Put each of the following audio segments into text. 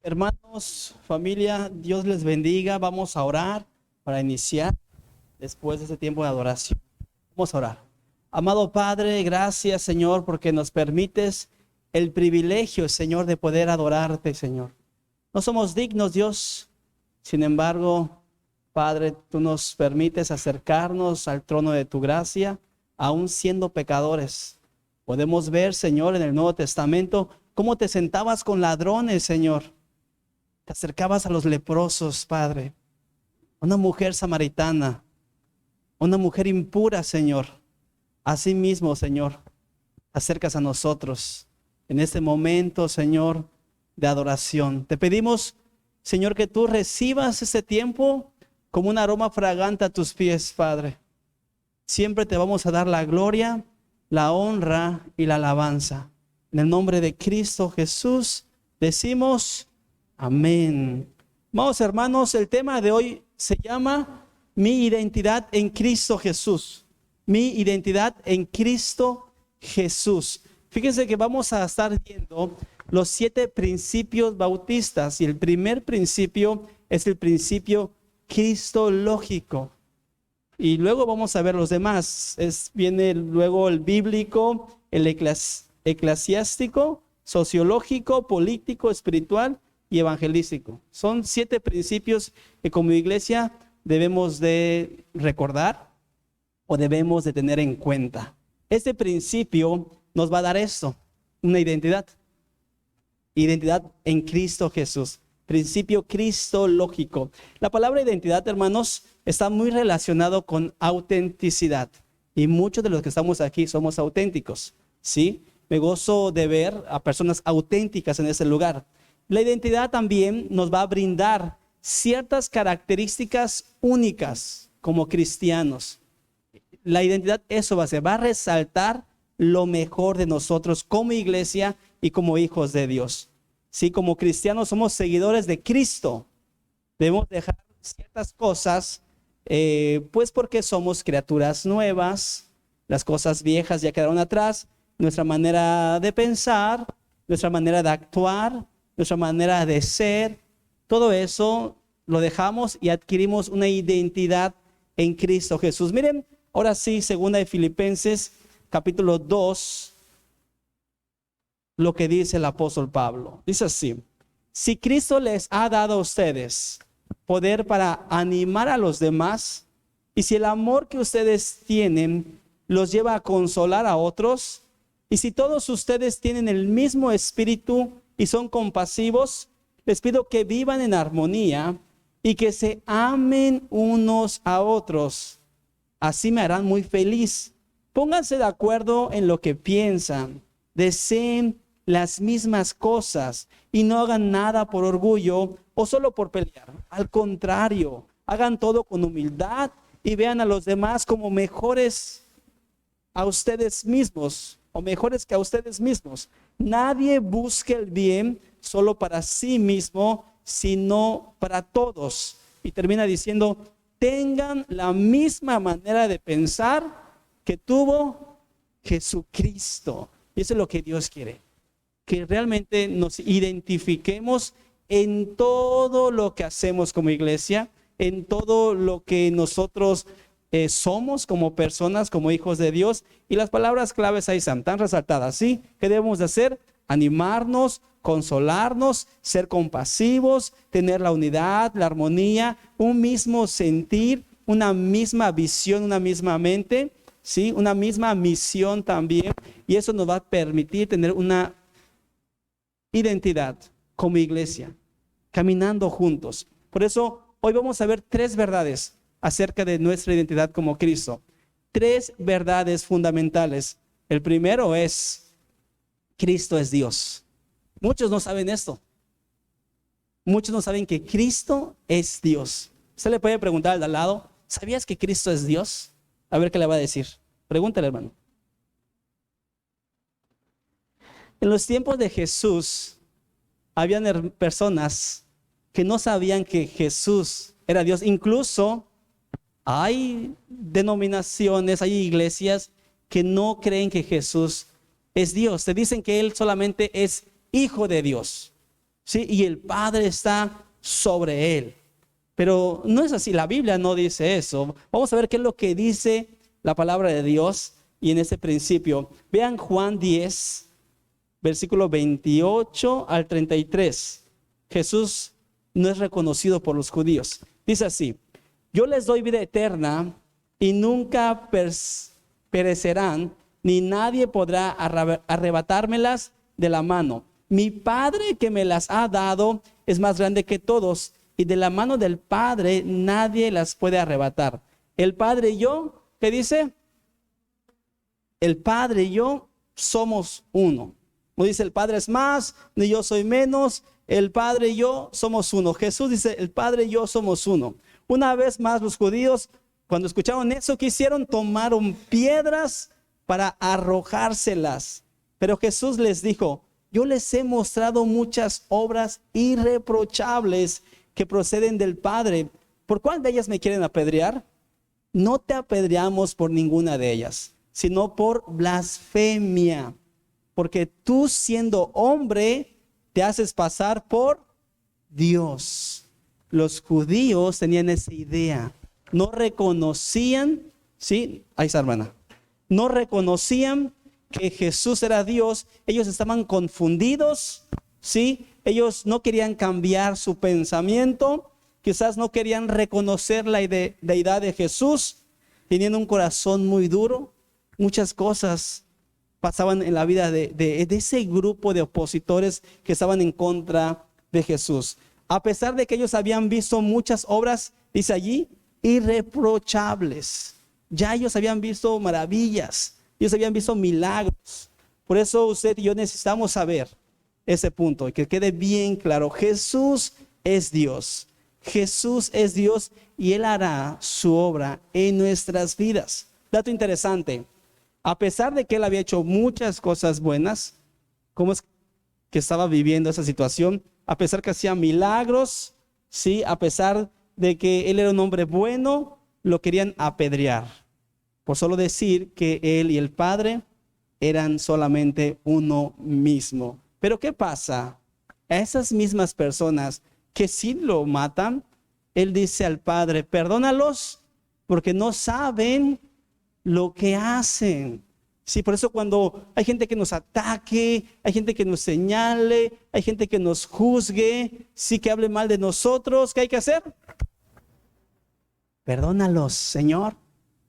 Hermanos, familia, Dios les bendiga. Vamos a orar para iniciar después de este tiempo de adoración. Vamos a orar. Amado Padre, gracias, Señor, porque nos permites el privilegio, Señor, de poder adorarte, Señor. No somos dignos, Dios. Sin embargo, Padre, tú nos permites acercarnos al trono de tu gracia, aún siendo pecadores. Podemos ver, Señor, en el Nuevo Testamento, cómo te sentabas con ladrones, Señor. Te acercabas a los leprosos, Padre. Una mujer samaritana, una mujer impura, Señor. Así mismo, Señor, te acercas a nosotros en este momento, Señor, de adoración. Te pedimos, Señor, que tú recibas este tiempo como un aroma fragante a tus pies, Padre. Siempre te vamos a dar la gloria, la honra y la alabanza. En el nombre de Cristo Jesús decimos amén. Vamos, hermanos, el tema de hoy se llama Mi identidad en Cristo Jesús. Mi identidad en Cristo Jesús. Fíjense que vamos a estar viendo los 7 principios bautistas y el primer principio es el principio cristológico. Y luego vamos a ver los demás. Viene luego el bíblico, el eclesiástico, sociológico, político, espiritual y evangelístico. Son 7 principios que como iglesia debemos de recordar o debemos de tener en cuenta. Este principio nos va a dar esto, una identidad. Identidad en Cristo Jesús. Principio cristológico. La palabra identidad, hermanos, está muy relacionado con autenticidad. Y muchos de los que estamos aquí somos auténticos, ¿sí? Me gozo de ver a personas auténticas en ese lugar. La identidad también nos va a brindar ciertas características únicas como cristianos. La identidad, eso va a resaltar lo mejor de nosotros como iglesia y como hijos de Dios. Sí, como cristianos somos seguidores de Cristo. Debemos dejar ciertas cosas, pues porque somos criaturas nuevas. Las cosas viejas ya quedaron atrás. Nuestra manera de pensar, nuestra manera de actuar, nuestra manera de ser, todo eso lo dejamos y adquirimos una identidad en Cristo Jesús. Miren, ahora sí, segunda de Filipenses, capítulo 2, lo que dice el apóstol Pablo. Dice así: si Cristo les ha dado a ustedes poder para animar a los demás, y si el amor que ustedes tienen los lleva a consolar a otros, y si todos ustedes tienen el mismo espíritu y son compasivos, les pido que vivan en armonía y que se amen unos a otros. Así me harán muy feliz. Pónganse de acuerdo en lo que piensan. Deseen las mismas cosas y no hagan nada por orgullo o solo por pelear. Al contrario, hagan todo con humildad y vean a los demás como mejores a ustedes mismos o mejores que a ustedes mismos. Nadie busque el bien solo para sí mismo, sino para todos. Y termina diciendo: tengan la misma manera de pensar que tuvo Jesucristo. Y eso es lo que Dios quiere, que realmente nos identifiquemos en todo lo que hacemos como iglesia, en todo lo que nosotros somos como personas, como hijos de Dios. Y las palabras claves ahí están tan resaltadas, ¿sí? ¿Qué debemos de hacer? Animarnos, consolarnos, ser compasivos, tener la unidad, la armonía, un mismo sentir, una misma visión, una misma mente, ¿sí? Una misma misión también. Y eso nos va a permitir tener una identidad como iglesia, caminando juntos. Por eso hoy vamos a ver 3 verdades acerca de nuestra identidad como Cristo. 3 verdades fundamentales. El primero es: Cristo es Dios. Muchos no saben esto. Muchos no saben que Cristo es Dios. Usted le puede preguntar al de al lado: ¿sabías que Cristo es Dios? A ver qué le va a decir. Pregúntale, hermano. En los tiempos de Jesús, habían personas que no sabían que Jesús era Dios. Incluso hay denominaciones, hay iglesias que no creen que Jesús es Dios. Te dicen que Él solamente es hijo de Dios. ¿sí? Y el Padre está sobre él. Pero no es así, la Biblia no dice eso. Vamos a ver qué es lo que dice la palabra de Dios y en ese principio. Vean Juan 10, versículo 28 al 33. Jesús no es reconocido por los judíos. Dice así: yo les doy vida eterna y nunca perecerán, ni nadie podrá arrebatármelas de la mano. Mi Padre que me las ha dado es más grande que todos, y de la mano del Padre nadie las puede arrebatar. El Padre y yo, ¿qué dice? El Padre y yo somos uno. No dice el Padre es más, ni yo soy menos. El Padre y yo somos uno. Jesús dice el Padre y yo somos uno. Una vez más los judíos, cuando escucharon eso, tomaron piedras para arrojárselas. Pero Jesús les dijo: yo les he mostrado muchas obras irreprochables que proceden del Padre. ¿Por cuál de ellas me quieren apedrear? No te apedreamos por ninguna de ellas, sino por blasfemia. Porque tú, siendo hombre, te haces pasar por Dios. Los judíos tenían esa idea. No reconocían, ¿sí? Ahí está, hermana. No reconocían que Jesús era Dios. Ellos estaban confundidos, ¿sí? Ellos no querían cambiar su pensamiento. Quizás no querían reconocer la deidad de Jesús. Tenían un corazón muy duro. Muchas cosas pasaban en la vida de ese grupo de opositores que estaban en contra de Jesús. A pesar de que ellos habían visto muchas obras, dice allí, irreprochables. Ya ellos habían visto maravillas, ellos habían visto milagros. Por eso usted y yo necesitamos saber ese punto y que quede bien claro: Jesús es Dios. Jesús es Dios y Él hará su obra en nuestras vidas. Dato interesante: a pesar de que Él había hecho muchas cosas buenas, ¿cómo es que estaba viviendo esa situación? A pesar que hacía milagros, ¿sí? A pesar de que Él era un hombre bueno, lo querían apedrear por solo decir que Él y el Padre eran solamente uno mismo. Pero ¿qué pasa? A esas mismas personas que sí lo matan, Él dice al Padre: perdónalos porque no saben lo que hacen. Sí, por eso cuando hay gente que nos ataque, hay gente que nos señale, hay gente que nos juzgue, sí, que hable mal de nosotros, ¿qué hay que hacer? Perdónalos, Señor,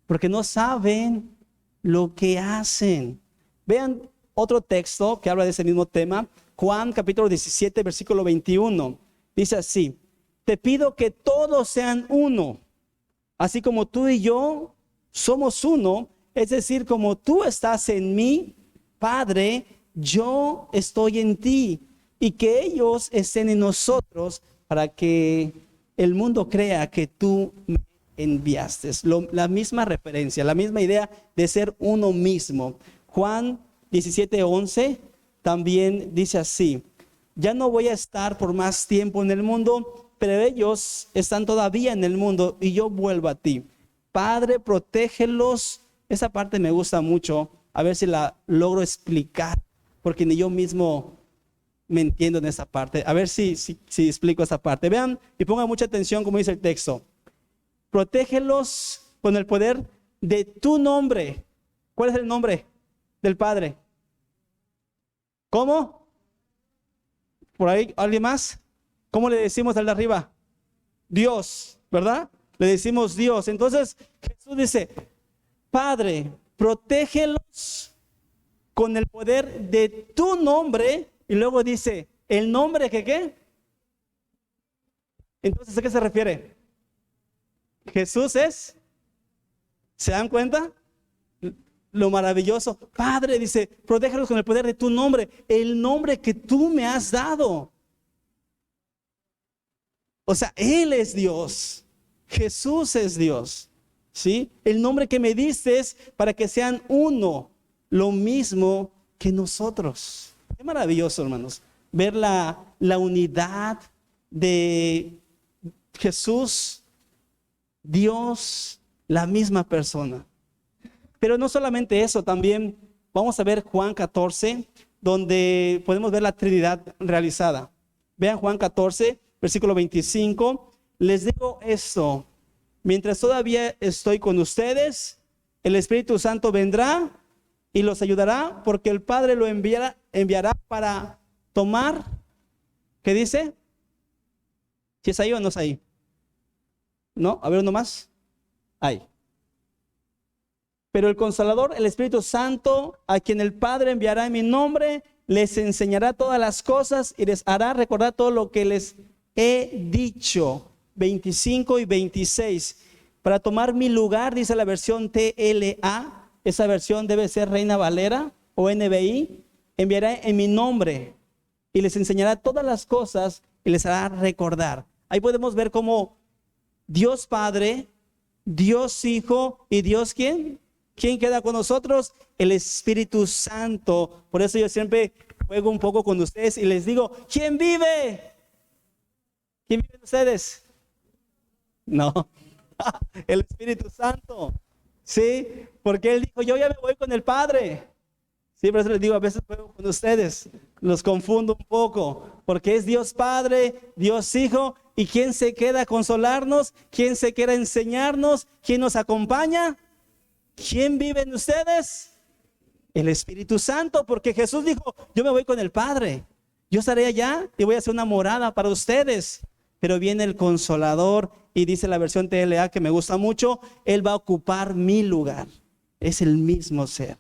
porque no saben lo que hacen. Vean otro texto que habla de ese mismo tema, Juan capítulo 17, versículo 21. Dice así: te pido que todos sean uno, así como tú y yo somos uno. Es decir, como tú estás en mí, Padre, yo estoy en ti, y que ellos estén en nosotros, para que el mundo crea que tú me enviaste. La misma referencia, la misma idea de ser uno mismo. Juan 17:11 también dice así: ya no voy a estar por más tiempo en el mundo, pero ellos están todavía en el mundo y yo vuelvo a ti. Padre, protégelos. Esa parte me gusta mucho, a ver si la logro explicar, porque ni yo mismo me entiendo en esa parte. A ver si explico esa parte. Vean y pongan mucha atención como dice el texto: protégelos con el poder de tu nombre. ¿Cuál es el nombre del Padre? ¿Cómo? ¿Por ahí alguien más? ¿Cómo le decimos al de arriba? Dios, ¿verdad? Le decimos Dios. Entonces Jesús dice: Padre, protégelos con el poder de tu nombre. Y luego dice: ¿el nombre que qué? Entonces, ¿a qué se refiere? Jesús es, ¿se dan cuenta? Lo maravilloso. Padre, dice, protégelos con el poder de tu nombre, el nombre que tú me has dado. O sea, Él es Dios. Jesús es Dios. ¿Sí? El nombre que me diste es para que sean uno, lo mismo que nosotros. Qué maravilloso, hermanos, ver la unidad de Jesús, Dios, la misma persona. Pero no solamente eso, también vamos a ver Juan 14, donde podemos ver la Trinidad realizada. Vean Juan 14, versículo 25. Les digo esto, mientras todavía estoy con ustedes, el Espíritu Santo vendrá y los ayudará, porque el Padre lo enviará para tomar, ¿qué dice? ¿Si es ahí o no es ahí? ¿No? A ver, uno más. Ahí. Pero el Consolador, el Espíritu Santo, a quien el Padre enviará en mi nombre, les enseñará todas las cosas y les hará recordar todo lo que les he dicho. 25 y 26. Para tomar mi lugar, dice la versión TLA, esa versión debe ser Reina Valera o NBI, enviará en mi nombre y les enseñará todas las cosas y les hará recordar. Ahí podemos ver cómo Dios Padre, Dios Hijo y Dios ¿quién? ¿Quién queda con nosotros? El Espíritu Santo. Por eso yo siempre juego un poco con ustedes y les digo, ¿quién vive? ¿Quién vive en ustedes? No, el Espíritu Santo. Sí, porque Él dijo, yo ya me voy con el Padre. Sí, por eso les digo, a veces juego con ustedes, los confundo un poco, porque es Dios Padre, Dios Hijo, y ¿quién se queda a consolarnos? ¿Quién se queda a enseñarnos? ¿Quién nos acompaña? ¿Quién vive en ustedes? El Espíritu Santo, porque Jesús dijo, yo me voy con el Padre, yo estaré allá y voy a hacer una morada para ustedes. Pero viene el Consolador y dice la versión TLA que me gusta mucho, Él va a ocupar mi lugar. Es el mismo ser.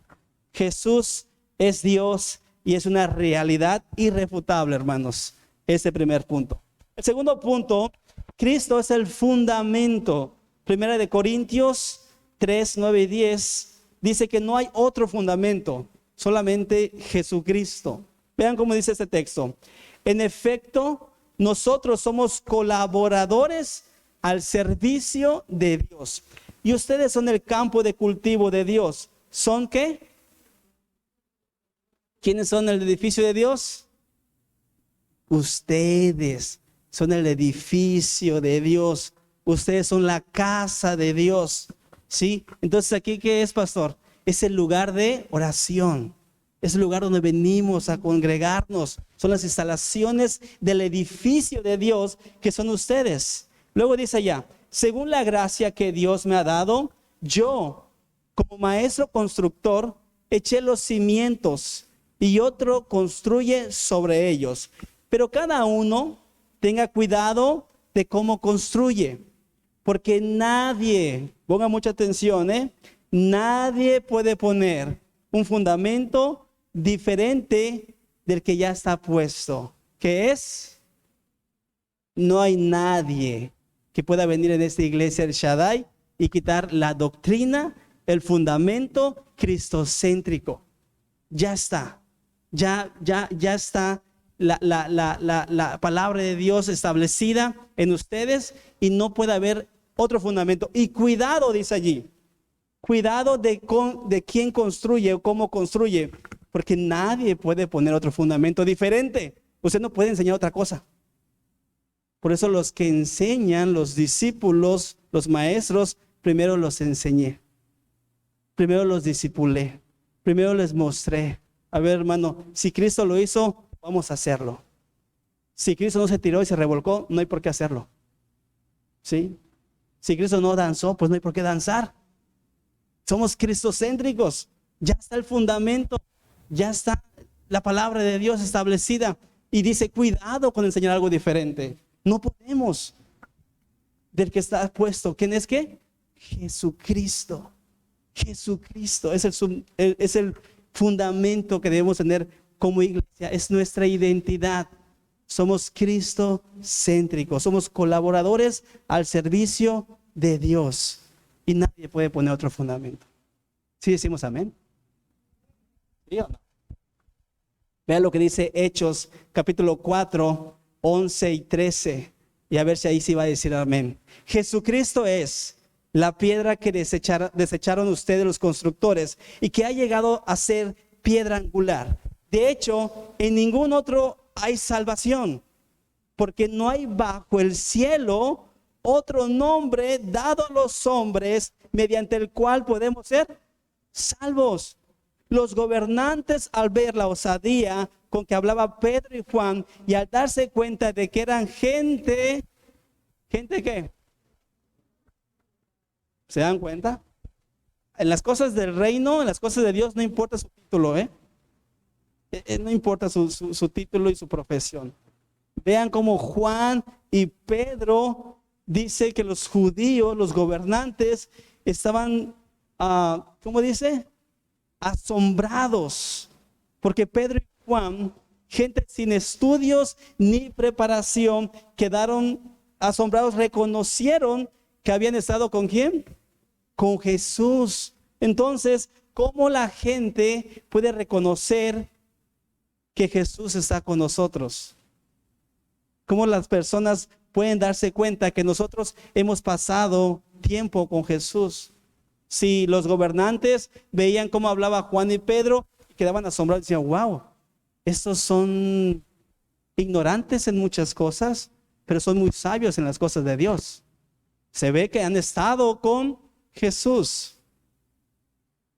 Jesús es Dios y es una realidad irrefutable, hermanos. Ese primer punto. El segundo punto, Cristo es el fundamento. Primera de Corintios 3, 9 y 10 dice que no hay otro fundamento, solamente Jesucristo. Vean cómo dice este texto. En efecto, nosotros somos colaboradores al servicio de Dios. Y ustedes son el campo de cultivo de Dios. ¿Son qué? ¿Quiénes son el edificio de Dios? Ustedes son el edificio de Dios. Ustedes son la casa de Dios. ¿Sí? Entonces, ¿aquí qué es, pastor? Es el lugar de oración. Es el lugar donde venimos a congregarnos. Son las instalaciones del edificio de Dios que son ustedes. Luego dice allá, según la gracia que Dios me ha dado, yo, como maestro constructor, eché los cimientos y otro construye sobre ellos. Pero cada uno tenga cuidado de cómo construye. Porque nadie, ponga mucha atención, nadie puede poner un fundamento diferente del que ya está puesto. ¿Qué es? No hay nadie que pueda venir en esta iglesia El Shaddai y quitar la doctrina, el fundamento cristocéntrico. Ya está, ya está la palabra de Dios establecida en ustedes y no puede haber otro fundamento. Y cuidado, dice allí, cuidado de quién construye o cómo construye, porque nadie puede poner otro fundamento diferente. Usted no puede enseñar otra cosa. Por eso los que enseñan, los discípulos, los maestros, primero los enseñé, primero los discipulé, primero les mostré. A ver, hermano, si Cristo lo hizo, vamos a hacerlo. Si Cristo no se tiró y se revolcó, no hay por qué hacerlo. ¿Sí? Si Cristo no danzó, pues no hay por qué danzar. Somos cristocéntricos. Ya está el fundamento, ya está la palabra de Dios establecida. Y dice, cuidado con enseñar algo diferente. No podemos. Del que está puesto, ¿quién es qué? Jesucristo. Jesucristo es el fundamento que debemos tener como iglesia. Es nuestra identidad. Somos cristocéntricos. Somos colaboradores al servicio de Dios. Y nadie puede poner otro fundamento. ¿Sí decimos amén? ¿Sí o no? Vean lo que dice Hechos, capítulo 4, 11 y 13. Y a ver si ahí sí va a decir amén. Jesucristo es la piedra que desecharon ustedes los constructores y que ha llegado a ser piedra angular. De hecho, en ningún otro hay salvación, porque no hay bajo el cielo otro nombre dado a los hombres mediante el cual podemos ser salvos. Los gobernantes, al ver la osadía con que hablaba Pedro y Juan, y al darse cuenta de que eran gente ¿qué? ¿Se dan cuenta? En las cosas del reino, en las cosas de Dios, no importa su título, no importa su título y su profesión. Vean cómo Juan y Pedro dice que los judíos, los gobernantes, estaban, ¿cómo dice? Asombrados, porque Pedro y Juan, gente sin estudios ni preparación, quedaron asombrados, reconocieron que habían estado ¿con quién? Con Jesús. Entonces, ¿cómo la gente puede reconocer que Jesús está con nosotros? ¿Cómo las personas pueden darse cuenta que nosotros hemos pasado tiempo con Jesús? Si los gobernantes veían cómo hablaba Juan y Pedro, quedaban asombrados y decían, wow, estos son ignorantes en muchas cosas, pero son muy sabios en las cosas de Dios. Se ve que han estado con Jesús.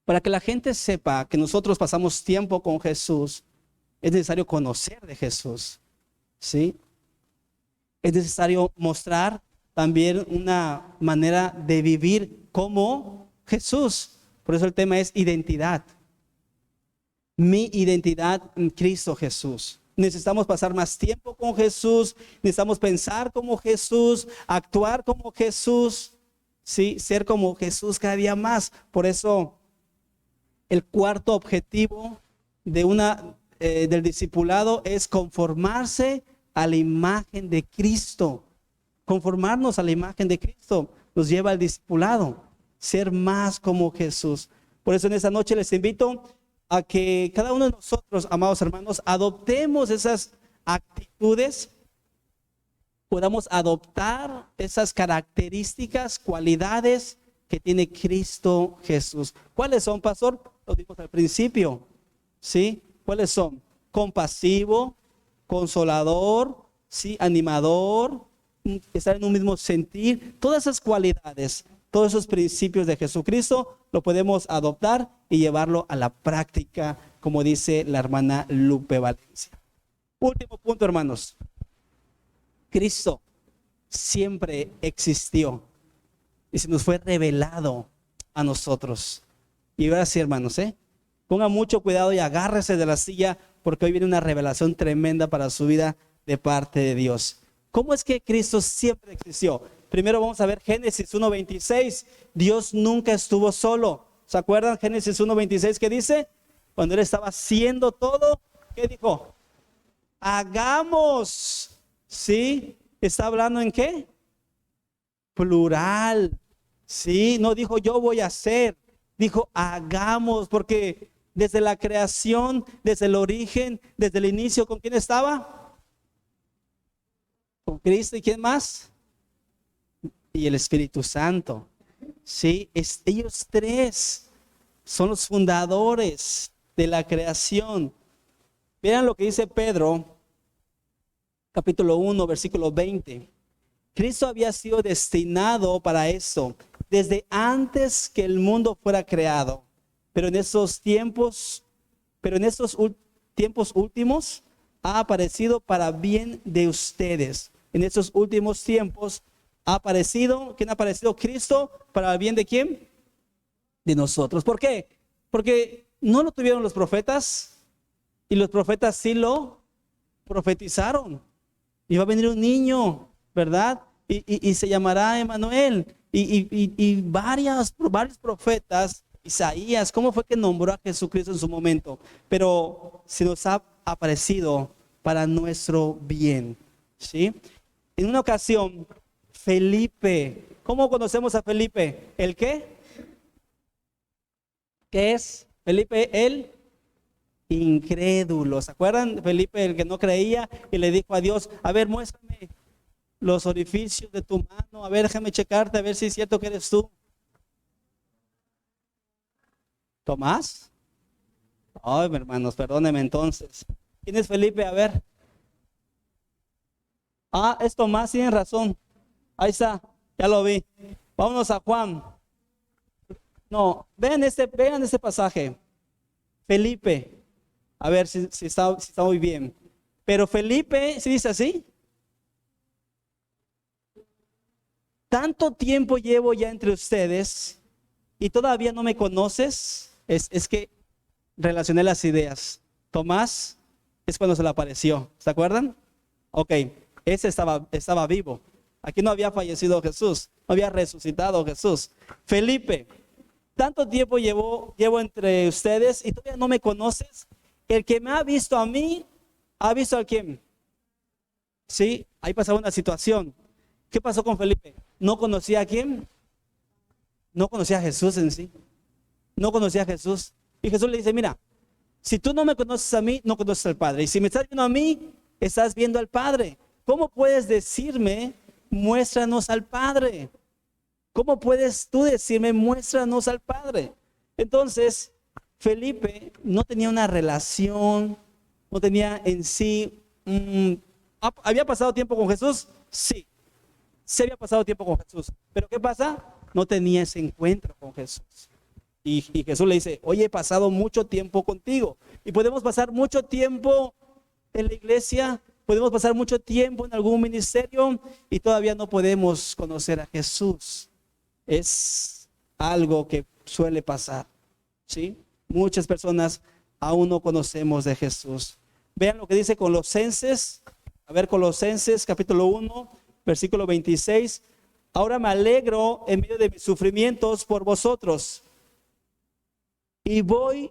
Para que la gente sepa que nosotros pasamos tiempo con Jesús, es necesario conocer de Jesús, ¿sí? Es necesario mostrar también una manera de vivir como Jesús. Por eso el tema es identidad. Mi identidad en Cristo Jesús. Necesitamos pasar más tiempo con Jesús, necesitamos pensar como Jesús, actuar como Jesús, ¿sí? Ser como Jesús cada día más. Por eso el cuarto objetivo del discipulado es conformarse a la imagen de Cristo. Conformarnos a la imagen de Cristo nos lleva al discipulado, ser más como Jesús. Por eso en esta noche les invito a que cada uno de nosotros, amados hermanos, adoptemos esas actitudes, podamos adoptar esas características, cualidades que tiene Cristo Jesús. ¿Cuáles son, pastor? Lo vimos al principio, ¿sí? ¿Cuáles son? Compasivo, consolador, ¿sí? Animador, estar en un mismo sentir. Todas esas cualidades, todos esos principios de Jesucristo lo podemos adoptar y llevarlo a la práctica, como dice la hermana Lupe Valencia. Último punto, hermanos. Cristo siempre existió y se nos fue revelado a nosotros. Y ahora sí, hermanos, pongan mucho cuidado y agárrese de la silla, porque hoy viene una revelación tremenda para su vida de parte de Dios. ¿Cómo es que Cristo siempre existió? Primero vamos a ver Génesis 1:26. Dios nunca estuvo solo. ¿Se acuerdan Génesis 1:26 que dice? Cuando Él estaba haciendo todo, ¿qué dijo? Hagamos. ¿Sí? ¿Está hablando en qué? Plural. ¿Sí? No dijo yo voy a hacer. Dijo hagamos, porque desde la creación, desde el origen, desde el inicio, ¿con quién estaba? Con Cristo. ¿Y quién más? Y el Espíritu Santo. Sí, ellos tres son los fundadores de la creación. Vean lo que dice Pedro, capítulo 1, versículo 20. Cristo había sido destinado para esto desde antes que el mundo fuera creado, pero en estos tiempos últimos ha aparecido para bien de ustedes. En estos últimos tiempos ha aparecido, ¿quién ha aparecido? Cristo, ¿para el bien de quién? De nosotros. ¿Por qué? Porque no lo tuvieron los profetas, y los profetas sí lo profetizaron. Iba a venir un niño, ¿verdad? Y se llamará Emmanuel. Y varios profetas, Isaías, ¿cómo fue que nombró a Jesucristo en su momento? Pero se nos ha aparecido para nuestro bien, ¿sí? En una ocasión, Felipe, ¿cómo conocemos a Felipe? ¿El qué? ¿Qué es? Felipe el incrédulo. ¿Se acuerdan? Felipe el que no creía y le dijo a Dios, a ver, muéstrame los orificios de tu mano, a ver, déjame checarte, a ver si es cierto que eres tú. ¿Tomás? Ay, hermanos, perdónenme entonces. ¿Quién es Felipe? A ver. Ah, es Tomás, tienen razón. Ahí está, ya lo vi. Vámonos a Juan. No, vean este pasaje. Felipe, A ver si está muy bien. Pero Felipe, ¿sí dice así? Tanto tiempo llevo ya entre ustedes y todavía no me conoces. Es que relacioné las ideas. Tomás es cuando se le apareció. ¿Se acuerdan? Ok, ese estaba vivo. Aquí no había fallecido Jesús, no había resucitado Jesús. Felipe, tanto tiempo llevo entre ustedes y todavía no me conoces. El que me ha visto a mí, ¿ha visto a quién? Sí, ahí pasaba una situación. ¿Qué pasó con Felipe? ¿No conocía a quién? No conocía a Jesús en sí. No conocía a Jesús. Y Jesús le dice, mira, si tú no me conoces a mí, no conoces al Padre. Y si me estás viendo a mí, estás viendo al Padre. ¿Cómo puedes decirme, muéstranos al Padre? ¿Cómo puedes tú decirme, muéstranos al Padre? Entonces, Felipe no tenía una relación, no tenía en sí... ¿había pasado tiempo con Jesús? Sí, se había pasado tiempo con Jesús. Pero ¿qué pasa? No tenía ese encuentro con Jesús. Y Jesús le dice, oye, he pasado mucho tiempo contigo. Y podemos pasar mucho tiempo en la iglesia, podemos pasar mucho tiempo en algún ministerio y todavía no podemos conocer a Jesús. Es algo que suele pasar, ¿sí? Muchas personas aún no conocemos de Jesús. Vean lo que dice Colosenses. A ver, Colosenses capítulo 1, versículo 26. Ahora me alegro en medio de mis sufrimientos por vosotros y voy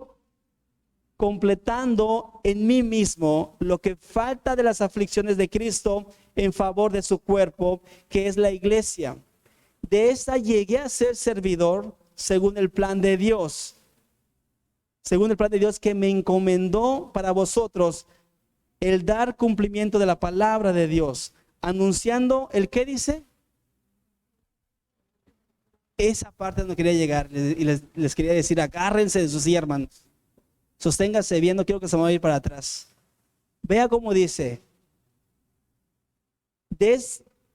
completando en mí mismo lo que falta de las aflicciones de Cristo en favor de su cuerpo, que es la iglesia. De esta llegué a ser servidor según el plan de Dios. Según el plan de Dios que me encomendó para vosotros el dar cumplimiento de la palabra de Dios, anunciando el ¿qué dice? Esa parte no quería llegar y les quería decir, agárrense de sus silla, hermanos. Sosténgase bien, no quiero que se me vaya a ir para atrás. Vea cómo dice, de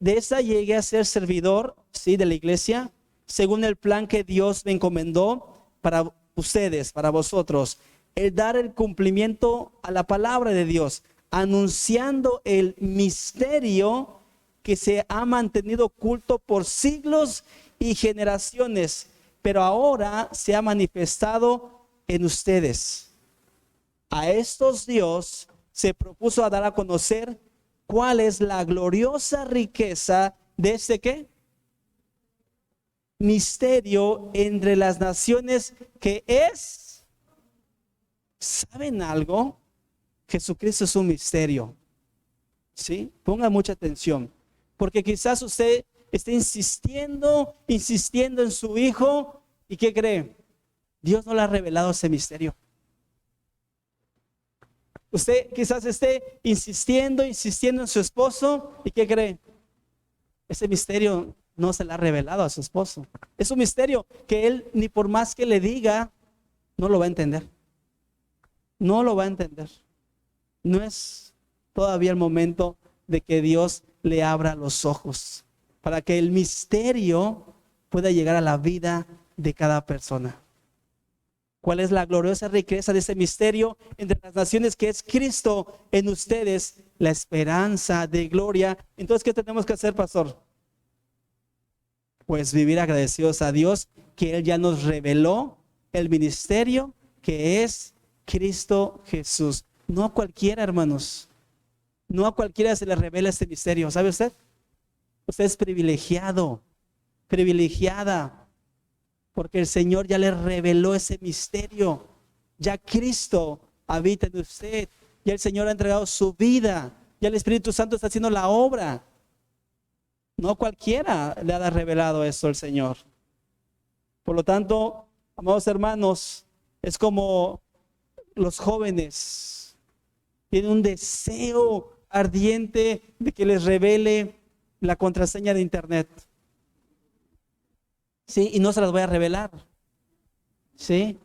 esa llegué a ser servidor, ¿sí? De la iglesia, según el plan que Dios me encomendó para ustedes, para vosotros, el dar el cumplimiento a la palabra de Dios, anunciando el misterio que se ha mantenido oculto por siglos y generaciones, pero ahora se ha manifestado en ustedes. A estos Dios se propuso a dar a conocer cuál es la gloriosa riqueza de este ¿qué? Misterio entre las naciones, que es, ¿saben algo? Jesucristo es un misterio, ¿sí? Ponga mucha atención, porque quizás usted esté insistiendo en su hijo, ¿y qué cree? Dios no le ha revelado ese misterio. Usted quizás esté insistiendo en su esposo, ¿y qué cree? Ese misterio no se le ha revelado a su esposo. Es un misterio que él, ni por más que le diga, no lo va a entender. No lo va a entender. No es todavía el momento de que Dios le abra los ojos para que el misterio pueda llegar a la vida de cada persona. ¿Cuál es la gloriosa riqueza de ese misterio entre las naciones, que es Cristo en ustedes, la esperanza de gloria? Entonces, ¿qué tenemos que hacer, pastor? Pues vivir agradecidos a Dios que Él ya nos reveló el ministerio que es Cristo Jesús. No a cualquiera, hermanos. No a cualquiera se le revela este misterio. ¿Sabe usted? Usted es privilegiado, privilegiada, porque el Señor ya le reveló ese misterio. Ya Cristo habita en usted. Ya el Señor ha entregado su vida. Ya el Espíritu Santo está haciendo la obra. No cualquiera le ha revelado esto al Señor. Por lo tanto, amados hermanos, es como los jóvenes tienen un deseo ardiente de que les revele la contraseña de internet. Sí, y no se las voy a revelar. Sí,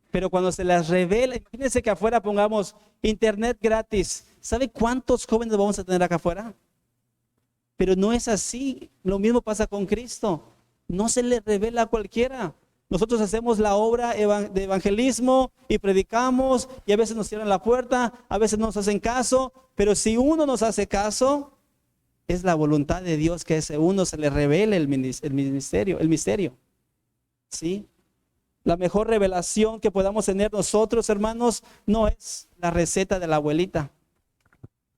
pero cuando se las revela, imagínense que afuera pongamos internet gratis. ¿Sabe cuántos jóvenes vamos a tener acá afuera? Pero no es así. Lo mismo pasa con Cristo. No se le revela a cualquiera. Nosotros hacemos la obra de evangelismo y predicamos y a veces nos cierran la puerta, a veces no nos hacen caso, pero si uno nos hace caso, es la voluntad de Dios que a ese uno se le revele el misterio. ¿Sí? La mejor revelación que podamos tener nosotros, hermanos, no es la receta de la abuelita,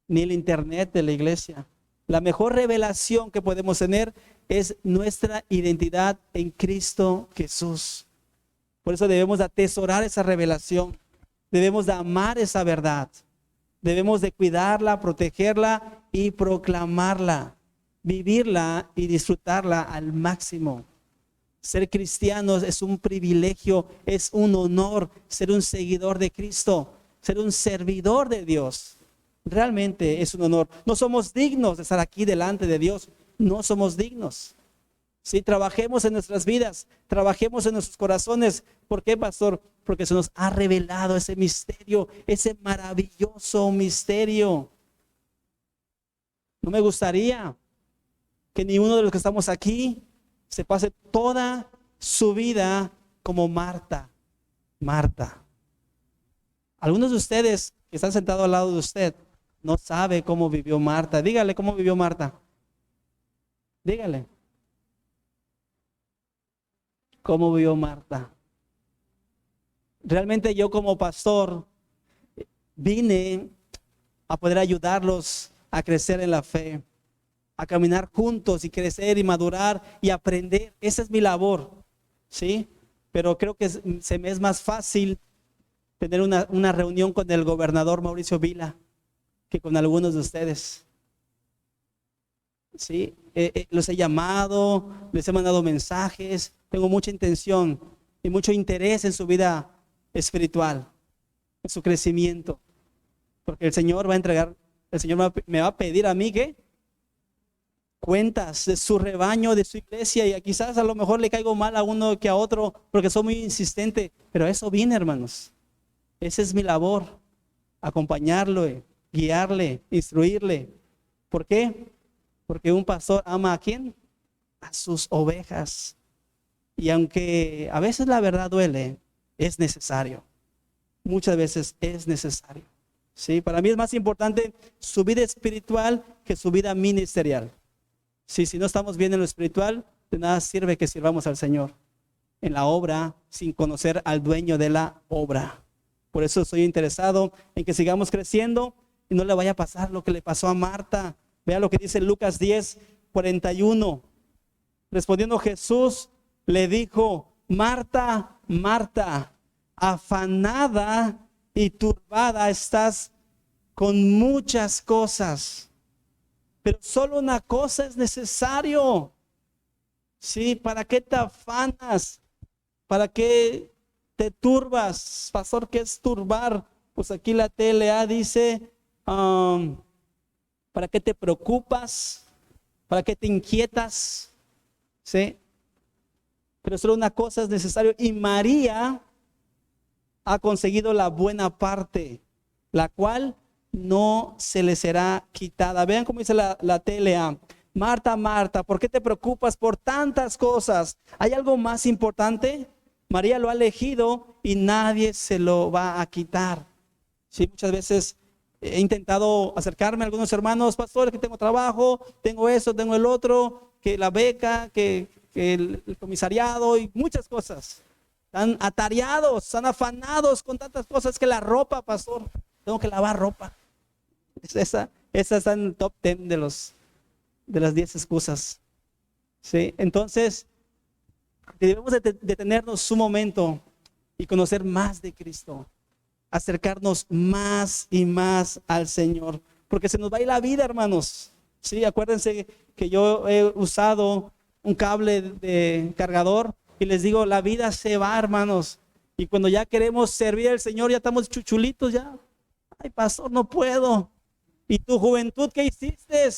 ni el internet de la iglesia. La mejor revelación que podemos tener es nuestra identidad en Cristo Jesús. Por eso debemos de atesorar esa revelación. Debemos de amar esa verdad. Debemos de cuidarla, protegerla y proclamarla. Vivirla y disfrutarla al máximo. Ser cristianos es un privilegio, es un honor ser un seguidor de Cristo, ser un servidor de Dios. Realmente es un honor. No somos dignos de estar aquí delante de Dios. No somos dignos. Sí, trabajemos en nuestras vidas, trabajemos en nuestros corazones. ¿Por qué, pastor? Porque se nos ha revelado ese misterio, ese maravilloso misterio. No me gustaría que ni uno de los que estamos aquí se pase toda su vida como Marta. Algunos de ustedes que están sentados al lado de usted no sabe cómo vivió Marta. Dígale cómo vivió Marta. Dígale. ¿Cómo vivió Marta? Realmente yo como pastor vine a poder ayudarlos a crecer en la fe, a caminar juntos y crecer y madurar y aprender. Esa es mi labor, ¿sí? Pero creo que se me es más fácil tener una reunión con el gobernador Mauricio Vila que con algunos de ustedes. Sí, los he llamado, les he mandado mensajes, tengo mucha intención y mucho interés en su vida espiritual, en su crecimiento, porque el Señor me va a pedir a mí que cuentas de su rebaño, de su iglesia, y quizás a lo mejor le caigo mal a uno que a otro porque soy muy insistente, pero a eso vine, hermanos. Esa es mi labor, acompañarlo, guiarle, instruirle. ¿Por qué? Porque un pastor ama ¿a quién? A sus ovejas. Y aunque a veces la verdad duele, es necesario. Muchas veces es necesario. ¿Sí? Para mí es más importante su vida espiritual que su vida ministerial. Si no estamos bien en lo espiritual, de nada sirve que sirvamos al Señor en la obra sin conocer al dueño de la obra. Por eso estoy interesado en que sigamos creciendo y no le vaya a pasar lo que le pasó a Marta. Vea lo que dice Lucas 10:41. Respondiendo Jesús le dijo: Marta, Marta, afanada y turbada estás con muchas cosas, pero solo una cosa es necesario. Sí, ¿para qué te afanas? ¿Para qué te turbas? Pastor, ¿qué es turbar? Pues aquí la TLA dice, ¿para qué te preocupas? ¿Para qué te inquietas? ¿Sí? Pero solo una cosa es necesario. Y María ha conseguido la buena parte, la cual no se le será quitada. Vean cómo dice la TLA. Marta, Marta, ¿por qué te preocupas por tantas cosas? ¿Hay algo más importante? María lo ha elegido y nadie se lo va a quitar. Sí, muchas veces he intentado acercarme a algunos hermanos, pastores, que tengo trabajo, tengo eso, tengo el otro, que la beca, que el comisariado y muchas cosas. Están atareados, están afanados con tantas cosas, que la ropa, pastor, tengo que lavar ropa. Esa está en el top 10 de las 10 excusas. ¿Sí? Entonces, debemos de detenernos un momento y conocer más de Cristo, acercarnos más y más al Señor, porque se nos va a ir la vida, hermanos. Sí, acuérdense que yo he usado un cable de cargador y les digo, la vida se va, hermanos, y cuando ya queremos servir al Señor, ya estamos chuchulitos ya. Ay, pastor, no puedo. ¿Y tu juventud qué hiciste?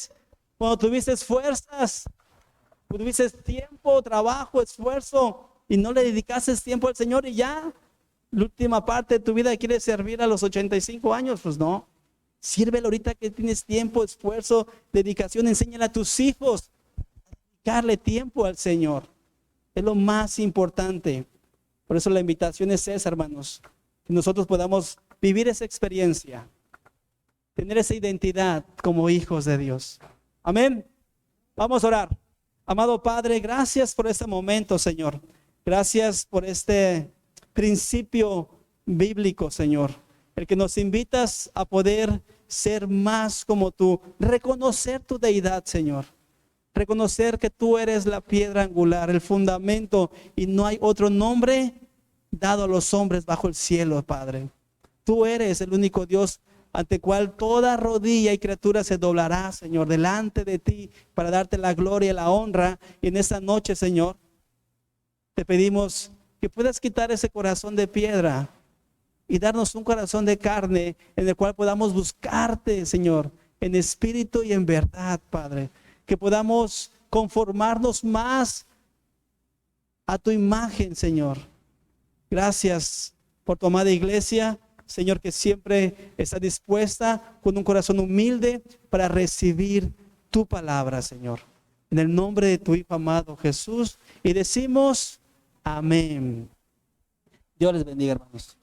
Cuando tuviste fuerzas, tuviste tiempo, trabajo, esfuerzo, y no le dedicaste tiempo al Señor, y ya la última parte de tu vida quieres servir a los 85 años, pues no. Sírvelo ahorita que tienes tiempo, esfuerzo, dedicación. Enséñale a tus hijos a dedicarle tiempo al Señor. Es lo más importante. Por eso la invitación es esa, hermanos, que nosotros podamos vivir esa experiencia, tener esa identidad como hijos de Dios. Amén. Vamos a orar. Amado Padre, gracias por este momento, Señor. Gracias por este principio bíblico, Señor. El que nos invitas a poder ser más como tú, reconocer tu deidad, Señor. Reconocer que tú eres la piedra angular, el fundamento, y no hay otro nombre dado a los hombres bajo el cielo, Padre. Tú eres el único Dios ante el cual toda rodilla y criatura se doblará, Señor, delante de ti para darte la gloria y la honra. Y en esta noche, Señor, te pedimos que puedas quitar ese corazón de piedra y darnos un corazón de carne en el cual podamos buscarte, Señor, en espíritu y en verdad, Padre. Que podamos conformarnos más a tu imagen, Señor. Gracias por tu amada iglesia, Señor, que siempre está dispuesta con un corazón humilde para recibir tu palabra, Señor. En el nombre de tu Hijo amado Jesús. Y decimos amén. Dios les bendiga, hermanos.